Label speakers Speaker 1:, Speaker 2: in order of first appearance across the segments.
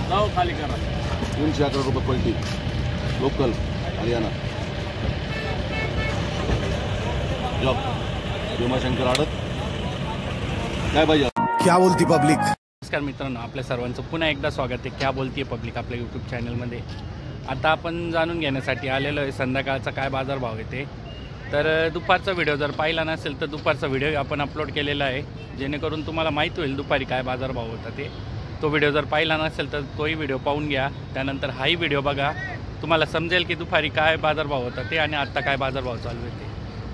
Speaker 1: जाओ खाली करा।
Speaker 2: 311 रुपये पलटी, लोकल हरियाणा। जॉब भीमाशंकर आडत काय पाहिजे?
Speaker 3: क्या बोलती पब्लिक।
Speaker 4: नमस्कार मित्रांनो, आपल्या सर्वांचं पुन्हा एकदा स्वागत आहे क्या बोलती पब्लिक आपल्या यूट्यूब चॅनलमध्ये। आता आपण जाणून घेण्यासाठी आलेलो आहे संध्याकाळचा काय बाजारभाव येते। तर दुपारचा व्हिडिओ जर पाहिला नसेल तर दुपारचा व्हिडिओ आपण अपलोड केलेला आहे, जेणेकरून तुम्हाला माहिती होईल दुपारी काय बाजारभाव होता ते। तो व्हिडिओ जर पाहिला नसेल तर तोही व्हिडिओ पाहून घ्या, त्यानंतर हाही व्हिडिओ बघा, तुम्हाला समजेल की दुपारी काय बाजारभाव होता ते आणि आत्ता काय बाजारभाव चालू आहे ते।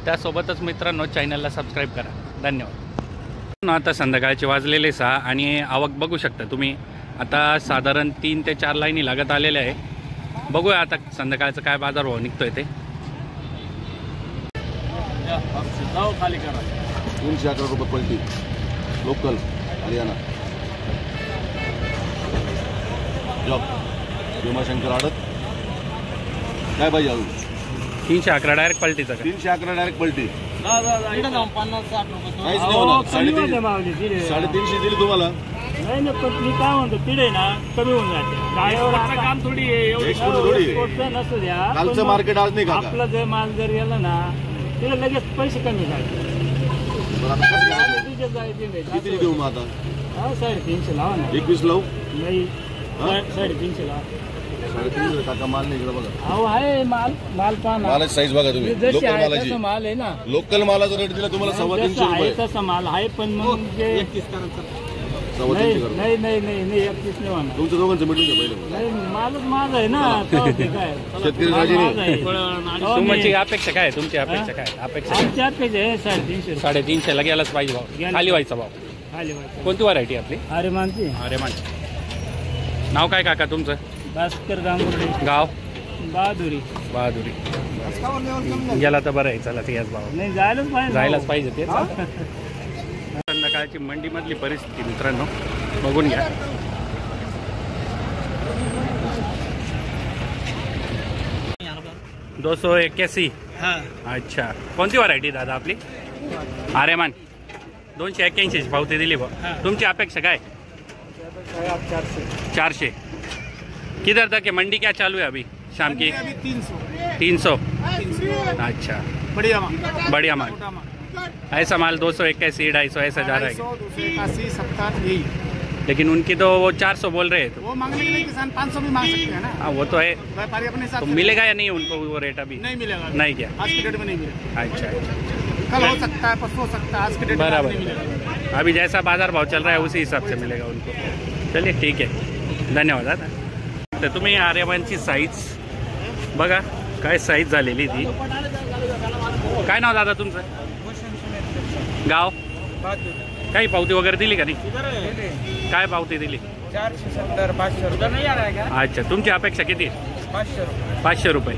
Speaker 4: त्यासोबतच मित्रांनो चॅनलला सबस्क्राईब करा, धन्यवाद। आता संध्याकाळचे वाजलेले 6 आणि आवक बघू शकता तुम्ही। आता साधारण 3 ते 4 लाईनी लागत आलेल्या आहे। बघूया आता संध्याकाळचं काय बाजारभाव निघतोय ते।
Speaker 1: जाओ खाली करा।
Speaker 2: 311 रुपये पलटी, लोकल हरियाणा। जॉब भीमाशंकर आडत काय पाहिजे? अजून
Speaker 4: 311 डायरेक्ट पलटीचा का?
Speaker 2: 311 डायरेक्ट पलटी।
Speaker 1: इकडे जाऊन 50-60 रुपये
Speaker 2: काहीच नाही होणार। 350 दिली तुम्हाला।
Speaker 5: नाही ना, पण मी काय म्हणतो तिडे ना कमी होऊन जाते गाड्यावर
Speaker 1: काम थोडी आहे, एवढी
Speaker 2: एक्सपोर्ट थोडी
Speaker 5: नसू द्या।
Speaker 2: कालचं मार्केट आज नाही का?
Speaker 5: आपला जर माल जर गेला ना तिला लगेच पैसे कमी जायचे।
Speaker 2: किती देऊ मग आता?
Speaker 5: 350 लावा ना।
Speaker 2: 21 लावू?
Speaker 5: नाही 350 लावा।
Speaker 2: 350 काका माल नाही इकडे बघा।
Speaker 5: अहो आहे माल पाहा ना,
Speaker 2: मालाची साईज बघा तुम्ही।
Speaker 5: जशी
Speaker 2: लोकल
Speaker 5: आहे
Speaker 2: मालाची
Speaker 5: तसा माल आहे ना।
Speaker 2: लोकल मालाचा रेट दिला तुम्हाला 350 रुपये।
Speaker 5: तसा माल आहे पण मग जे
Speaker 2: 350 करा।
Speaker 5: नाही 31 नाही म्हणा।
Speaker 2: तुमचं दोघांचं मिटून घ्या पहिले।
Speaker 5: नाही मालच माझा आहे ना। काय
Speaker 2: शेतकरी राजी नाही।
Speaker 4: तुमची अपेक्षा काय? तुमची अपेक्षा काय? अपेक्षा
Speaker 5: आमची अपेक्षा आहे 350
Speaker 4: 350 ला गेलाच पाहिजे भाव, खाली व्हायचा भाव।
Speaker 5: खाली व्हायचं।
Speaker 4: कोणती व्हरायटी आपली?
Speaker 5: अरे मानती।
Speaker 4: अरे मान। नाव काय काका तुमचं?
Speaker 5: भास्कर गांगुर्डे।
Speaker 4: गाव?
Speaker 5: बहादुरी।
Speaker 4: बहादुरी। गेला तर बरं आहे, चला ते याच भाव
Speaker 5: नाही जायलाच
Speaker 4: पाहिजे ते। संध्याकाळची मंडीमधली परिस्थिती मित्रांनो बघून घ्या। दो 281। अच्छा, कोणती व्हरायटी दादा आपली? आर्यमान। 281 पावती दिली बा। तुमची अपेक्षा काय? 400। किधर तक है मंडी? क्या चालू है अभी शाम की? 300। अच्छा, बढ़िया माल। ऐसा माल 281, 250 ऐसा जा रहा है।
Speaker 5: 281, 70 यही।
Speaker 4: लेकिन उनकी तो वो 400 बोल रहे हैं। तो
Speaker 5: वो मांगने के लिए किसान 500 भी मांग सकते हैं ना।
Speaker 4: हाँ वो तो है,
Speaker 5: व्यापारी अपने हिसाब
Speaker 4: तो
Speaker 5: से
Speaker 4: मिलेगा या नहीं उनको वो रेट? अभी
Speaker 5: नहीं मिलेगा।
Speaker 4: नहीं क्या?
Speaker 5: आज की डेट में नहीं मिलेगा।
Speaker 4: अच्छा,
Speaker 5: कल हो सकता है, परसों हो सकता है, आज की डेट में
Speaker 4: बराबर।
Speaker 5: नहीं मिलेगा।
Speaker 4: अभी जैसा बाजार भाव चल रहा है उसी हिसाब से मिलेगा उनको। चलिए ठीक है, धन्यवाद दादा। तर तुम्ही आर्यमानची साईज बघा काय साईज झालेली ती। काय नाव दादा तुमचं? गाव? काही पावती वगैरे दिली का नाही? काय पावती दिली?
Speaker 5: 470, 500 नहीं आ रहा है क्या?
Speaker 4: अच्छा, तुमची अपेक्षा किती? 500 रुपये।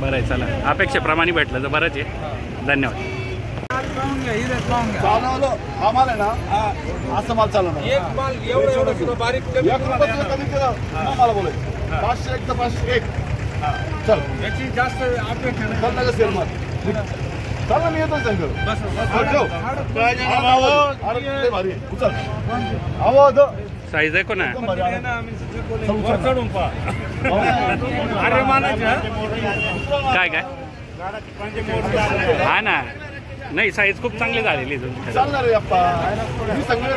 Speaker 4: बरं आहे, चला अपेक्षेप्रमाणे भेटलं तर बरंच आहे, धन्यवाद।
Speaker 2: चालवलं हा माल आहे ना, असं माल चालवणार।
Speaker 5: एक माल एवढं बारीक कमी
Speaker 2: केलं मला बोलायचं 501 तर 501। चल
Speaker 5: याची जास्त अपेक्षा नाही।
Speaker 2: चल नका सेल माल चला, मी येतो सांगतो।
Speaker 5: बस
Speaker 2: भारी उचल आवाज
Speaker 4: साईज आहे कोणा?
Speaker 5: चढून पहा। अरे मानायचं
Speaker 4: काय काय? हा ना, नाही साईज खूप चांगली झालेली तुमची।
Speaker 2: चालणार आहे अप्पा, मी सांगितलं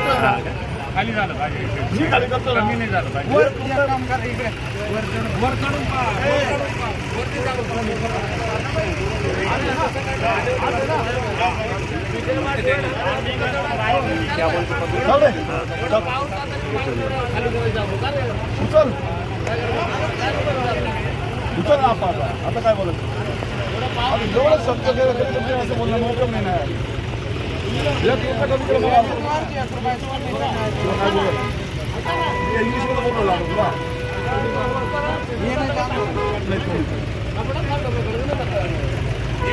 Speaker 5: खाली झालं पाहिजे,
Speaker 2: मी खाली करतो ना।
Speaker 5: कमी नाही झालं पाहिजे। वर काम करा, इकडे वर चढून पहा।
Speaker 2: उचल ना अप्पा, आता काय बोलत? एवढं शब्द असं बोलणं मोकळं नाही ना। इंग्लिशमध्ये बोलू लागलो का?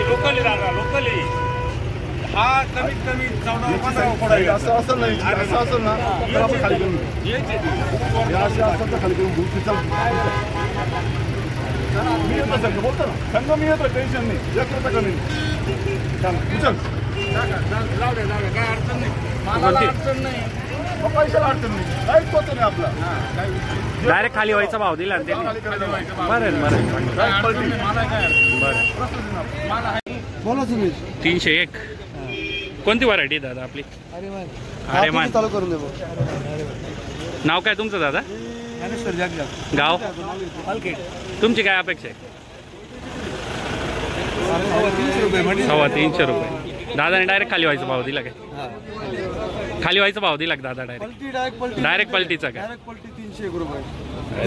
Speaker 5: लोकली दादा, लोकली हा कमीत कमी 14-15
Speaker 2: असं असं नाही, असं असेल ना तर आपण खाली करून असं असं तर खाली करून घेऊ। मी येतो संघ, बोलतो ना संघ, मी येतो, टेन्शन नाही, 1 रुपया कमी नाही। उचल
Speaker 5: जाऊ दे, काय अडचण नाही, मला अडचण नाही।
Speaker 2: मग पैशाला अडचण नाही, काहीच होत नाही आपला.
Speaker 4: डायरेक्ट खाली व्हायचा भाव दिला ना त्यांनी. बरं
Speaker 3: बोला तुम्ही.
Speaker 4: 301. कोणती व्हरायटी दादा आपली? अरे मान.
Speaker 3: चालू करून दे.
Speaker 4: नाव काय तुमचं दादा? गाव? तुमची काय अपेक्षा आहे? 350 रुपये. दादाने डायरेक्ट खाली व्हायचा भाव दिला काय? खाली व्हायचा भाव दिला का दादा? डायरेक्ट पलटीचा काय?
Speaker 3: डायरेक्ट पलटी 301 रुपये.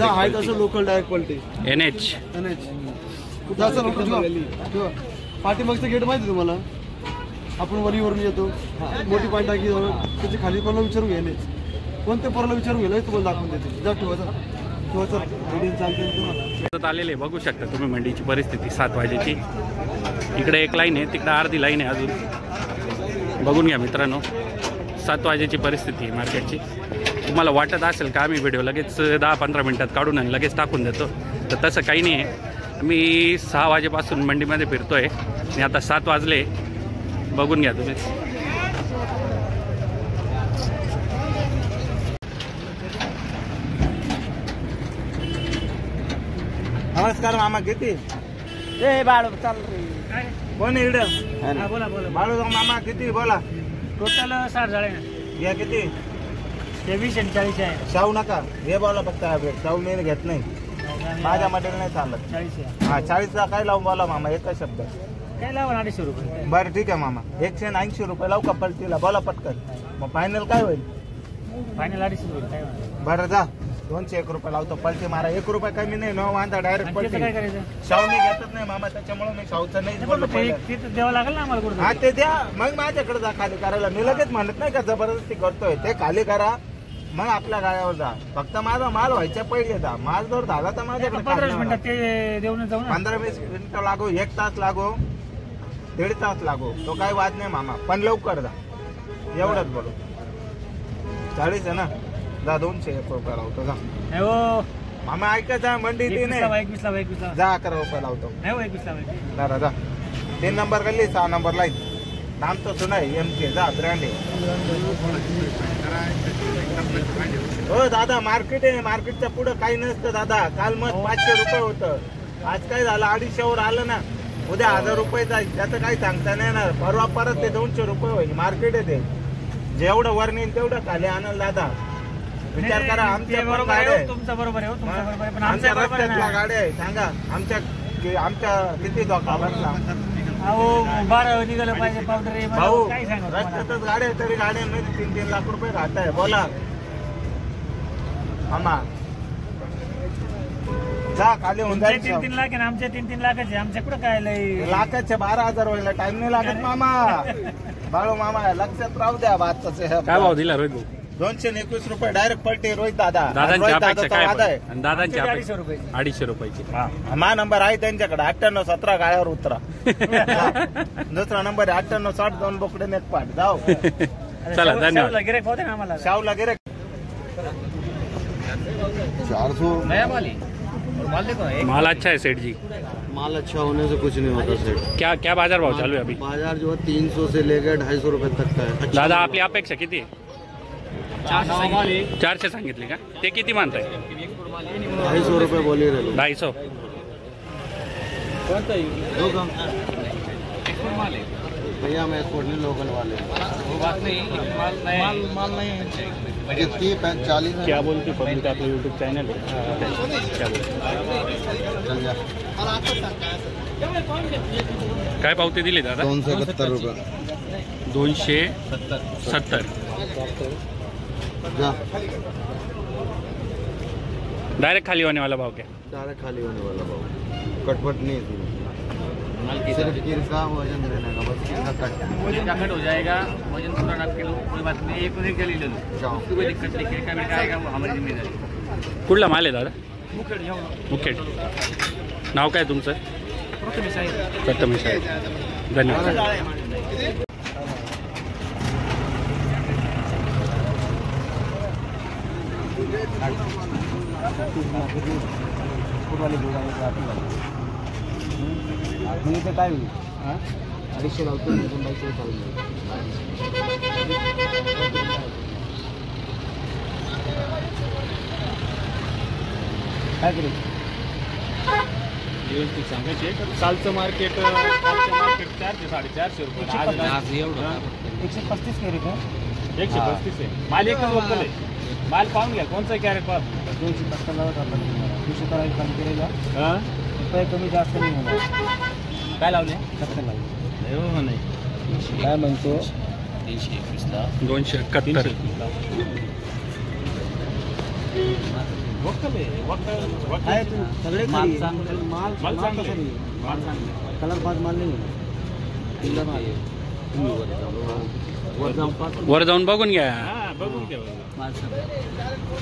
Speaker 3: आहे तसं लोकल डायरेक्ट पलटी.
Speaker 4: NH.
Speaker 3: पाठीमागचं गेट माहिती तुम्हाला? आपण वरीवरून येतो, मोठी पाय टाकी त्याची खाली कोणाला विचारून घ्यायला, कोणत्या पोराला विचारून घ्यायला तुम्हाला दाखवून देते. जा ठेवायचं चालते.
Speaker 4: आलेले बघू शकता तुम्ही मंडीची परिस्थिती 7 वाजेची. इकडे एक लाईन आहे, तिकडे अर्धी लाईन आहे अजून. बघून घ्या मित्रांनो, 7 वाजेची परिस्थिती आहे मार्केटची. तुम्हाला वाटत असेल का आम्ही व्हिडिओ लगेच 10-15 मिनटात काढून आणि लगेच टाकून देतो, तर तसं काही नाही आहे. मी 6 वाजेपासून मंडीमध्ये फिरतोय आणि आता 7 वाजले. बघून घ्या तुम्ही.
Speaker 5: नमस्कार मामा. किती
Speaker 1: बाळू चाल
Speaker 5: कोण इड
Speaker 1: बोला बोला.
Speaker 5: बाळू मामा किती बोला.
Speaker 1: टोटल 60 झाले ना.
Speaker 5: या किती?
Speaker 1: 23 आणि 40 आहे.
Speaker 5: शाहू नका हे बोला फक्त. शाहू मी घेत नाही, माझ्या मटेरियल नाही चालत.
Speaker 1: 40 आहे.
Speaker 5: हा 40चा काय लावून बोला मामा, एका शब्द.
Speaker 1: काय लावा 250 रुपये.
Speaker 5: बरं ठीक आहे मामा. 180 रुपये लावू का पलटीला? बोला पटकन. मग फायनल काय होईल?
Speaker 1: फायनल 250 रुपये. काय म्हणा?
Speaker 5: बरं जा 201 रुपये लावतो. पलटी मारा. 1 रुपये कमी नाही. न वांधा डायरेक्ट
Speaker 1: त्याचं काय
Speaker 5: पलटी.
Speaker 1: करायचं?
Speaker 5: शाहू मी घेतच नाही मामा, त्याच्यामुळे मी शाहूचं नाही बोललो पहिलं.
Speaker 1: ते द्यावं लागेल ना आम्हाला कुठं.
Speaker 5: हा ते द्या. मग माझ्याकडे जा खाली करायला. मी लगेच म्हणत नाही का जबरदस्ती करतोय. ते खाली करा, मग आपल्या गाड्यावर जा. फक्त माझा माल व्हायच्या पहिले जा. माल जर झाला तर माझ्याकडे
Speaker 1: 15 मिनिटात ते देऊन जाऊ ना.
Speaker 5: 15-20 मिनिटं लागो, 1 तास लागो, 1.5 तास लागो, तो काही वाद नाही मामा. पण लवकर जा, एवढंच बोलू. 40 आहे ना, जा 201 रुपये लावतो जा.
Speaker 1: नाही हो
Speaker 5: मामा ऐका जा. मंडी ती
Speaker 1: 21
Speaker 5: नाही
Speaker 1: लावा, 21 लावा, 21 लावा.
Speaker 5: जा 11 रुपये लावतो.
Speaker 1: नाही हो 21 लावा.
Speaker 5: जरा जा. 3 नंबर गल्ली 6 नंबर लाईन. नाम तो सुना है MK. जा ब्रँड आहे. हो दादा मार्केट आहे. मार्केटच्या पुढे काही नसतं दादा. काल मग 500 रुपये होतं, आज काय झालं 250वर आलं ना. उद्या 1000 रुपये जाईल, त्याचं काही सांगता नाही येणार. परवा परत ते 200 रुपये होईल. मार्केट आहे ते. जेवढं वर नेईल तेवढं खाली आणल दादा. विचार करा. आमच्या
Speaker 1: बरोबर आहे. तुमचं बरोबर आहे. तुमचं बरोबर आहे. पण
Speaker 5: आमच्या
Speaker 1: आमच्या बरोबर
Speaker 5: रस्त्यातल्या
Speaker 1: आहे.
Speaker 5: गाड्या आहे. सांगा आमच्या किती धोका बसला
Speaker 1: अहो 12 निघालं पाहिजे पावडर आहे.
Speaker 5: भाऊ.
Speaker 1: काय सांगा
Speaker 5: रस्त्यातच गाड्या आहे, तरी गाड्यांमध्ये 3-3 लाख रुपये खात आहे. बोला मामा. जा खाली होऊन जाईल.
Speaker 1: 3-3 लाख आहे ना. आमच्या 3-3 लाखाचे. आमच्या कुठं काय लय
Speaker 5: लाखाचे 12,000 व्हायला टाइम नाही लागत मामा. बाळू मामा लक्षात राहू द्या.
Speaker 4: काय भाव दिला रोहित भाऊ?
Speaker 5: 221 रुपये डायरेक्ट पलटी. रोहित दादा.
Speaker 4: दादांची
Speaker 5: रोहित
Speaker 4: अपेक्षा
Speaker 5: दादाचा
Speaker 4: काय
Speaker 5: वादा आहे.
Speaker 4: आणि दादांची
Speaker 1: 250
Speaker 4: अपेक्षा
Speaker 1: रुपये.
Speaker 4: 250 रुपयाची.
Speaker 5: मा नंबर आहे त्यांच्याकडे 98-17 गाड्यावर उतरा. दुसरा नंबर आहे 98-60 2 बोकडे एक पाठ. जाऊ
Speaker 4: चला धन्यवाद.
Speaker 1: गिऱ्हाईक होते ना आम्हाला.
Speaker 5: शाहूला गिरे
Speaker 3: 400
Speaker 1: नया माल है। माल देखो एक
Speaker 4: माल अच्छा है सेठ जी।
Speaker 3: माल अच्छा होने से कुछ नहीं होता सेठ।
Speaker 4: क्या क्या बाजार भाव चालू है अभी?
Speaker 3: बाजार जो है 300 से लेकर 250 रुपए तक का है। अच्छा
Speaker 4: दादा आपली अपेक्षा किती आहे? 400 सांगितले का? ते किती मानताय?
Speaker 3: 250 रुपए बोली रहे लोग।
Speaker 4: 250.
Speaker 3: होगा भैया मैं एक्सपोर्ट नहीं लोकल वाले।
Speaker 1: वो बात नहीं, माल नहीं है।
Speaker 3: कितनी 40
Speaker 4: क्या बोलती पब्लिक आपलं यूट्यूब चॅनल आहे? क्या बोलते?
Speaker 3: चल जा।
Speaker 4: काय पावती दिली दादा?
Speaker 3: 271 रुपये
Speaker 4: 270.
Speaker 3: जा
Speaker 4: डायरेक्ट खाली होने वाला भाव क्या?
Speaker 3: डायरेक्ट खाली होने वाला भाव, कटपट नहीं है इसमें। सिर्फ किरका वजन देने का, बस किरका कट।
Speaker 1: वजन का कट हो जाएगा, वजन पूरा 8 किलो, कोई बात नहीं। एक उन्हीं के लिए ले लो,
Speaker 3: जाओ।
Speaker 1: कोई दिक्कत नहीं। किरका में आएगा वो हमारी जिम्मेदारी।
Speaker 4: कुठला माल आहे दादा?
Speaker 1: मुखेड जाऊ ना,
Speaker 4: मुखेड. नाव काय तुमचं?
Speaker 1: प्रथमेश आहे।
Speaker 4: प्रथमेश आहे. धन्यवाद.
Speaker 3: काय होईल 250 लावतो, 250 चालू काय करायचं?
Speaker 1: व्यवस्थित सांगायचे कालचं मार्केट 400 450 रुपये आज एवढं
Speaker 3: 135 कॅरेट आहे.
Speaker 1: 135 आहे. माल एकच वक्कल आहे. माल पाहून घ्या कोणचा कॅरेट पाहून
Speaker 3: 250 लावत आपण 200 करायला कमी केलेला
Speaker 1: हां
Speaker 3: रुपये कमी जास्त नाही होणार.
Speaker 1: काय लावले
Speaker 3: 70 लावले.
Speaker 1: हो नाही
Speaker 3: काय म्हणतो
Speaker 4: 271.
Speaker 1: वक्कल आहे वक्कल
Speaker 3: आहे तू सगळे
Speaker 1: माल
Speaker 3: खाली.
Speaker 1: चांगलं
Speaker 3: माल
Speaker 1: माल चांगलं
Speaker 3: कसं नाही.
Speaker 1: माल चांगलं
Speaker 3: कलर पाच माल नाही
Speaker 4: वर जाऊन बघून घ्या.
Speaker 1: हां बघून घ्या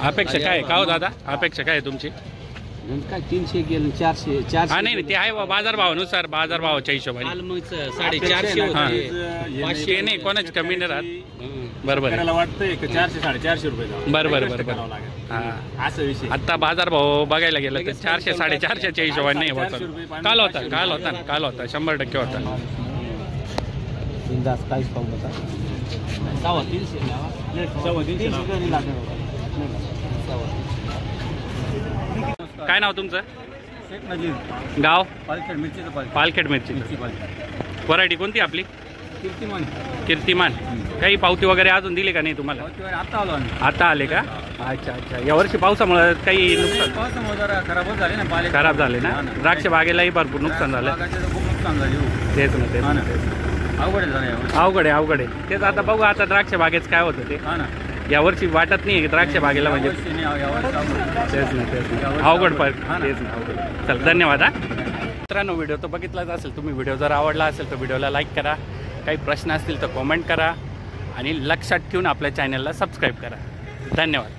Speaker 4: अपेक्षा काय का हो दादा? अपेक्षा काय आहे तुमची?
Speaker 3: काय 300 गेलं 400
Speaker 4: हा नाही ते आहे बाजारभावानुसार बाजारभावाच्या हिशोबाने
Speaker 3: 450
Speaker 4: हां
Speaker 3: होते.
Speaker 4: 500 नाही कोणाची कमी नाही राहत. बरोबर आहे.
Speaker 1: करायला वाटतंय की 400 450 रुपये जाऊ.
Speaker 4: बरोबर
Speaker 1: कष्ट
Speaker 4: बरोबर.
Speaker 1: करावं लागेल.
Speaker 4: हां
Speaker 1: असा विषय
Speaker 4: आता बाजारभाव बघायला गेलं तर 400 450च्या हिशोबाने नाही होता. काल होता ना काल होता 100% होता.
Speaker 3: बिंदास काहीच पाहू नका.
Speaker 1: 300
Speaker 4: काय नाव तुमचं?
Speaker 3: शेख नजीर
Speaker 4: गाव?
Speaker 3: पालखेड मिरचीचं पालखेड.
Speaker 4: पालखेड मिरची. व्हरायटी कोणती आपली?
Speaker 3: कीर्तिमान
Speaker 4: कीर्तिमान. काही पावती वगैरे अजून दिली का नाही तुम्हाला?
Speaker 3: आता आलो आम्ही.
Speaker 4: आता आले का? अच्छा अच्छा. यावर्षी पावसामुळे काही नुकसान
Speaker 3: पावसामुळे जरा खराबच झाले ना पाले.
Speaker 4: खराब झाले ना? द्राक्ष बागेलाही भरपूर नुकसान झालं.
Speaker 3: खूप नुकसान झाले.
Speaker 4: तेच ना तेच ना.
Speaker 3: अवघड झाले.
Speaker 4: अवघड आहे तेच. आता बघू आता द्राक्ष बागेच काय होतं ते.
Speaker 3: हा ना.
Speaker 4: यावर्षी वाटत नाही द्राक्ष बागेला म्हणजे. तेच ना अवघड पण तेच ना अवघड. चल धन्यवाद. हा मित्रांनो व्हिडिओ तर बघितलाच असेल तुम्ही. व्हिडिओ जर आवडला असेल तर व्हिडिओला लाईक करा. काही प्रश्न असतील तर कॉमेंट करा आणि लक्षात ठेवून आपल्या चॅनलला सबस्क्राईब करा. धन्यवाद.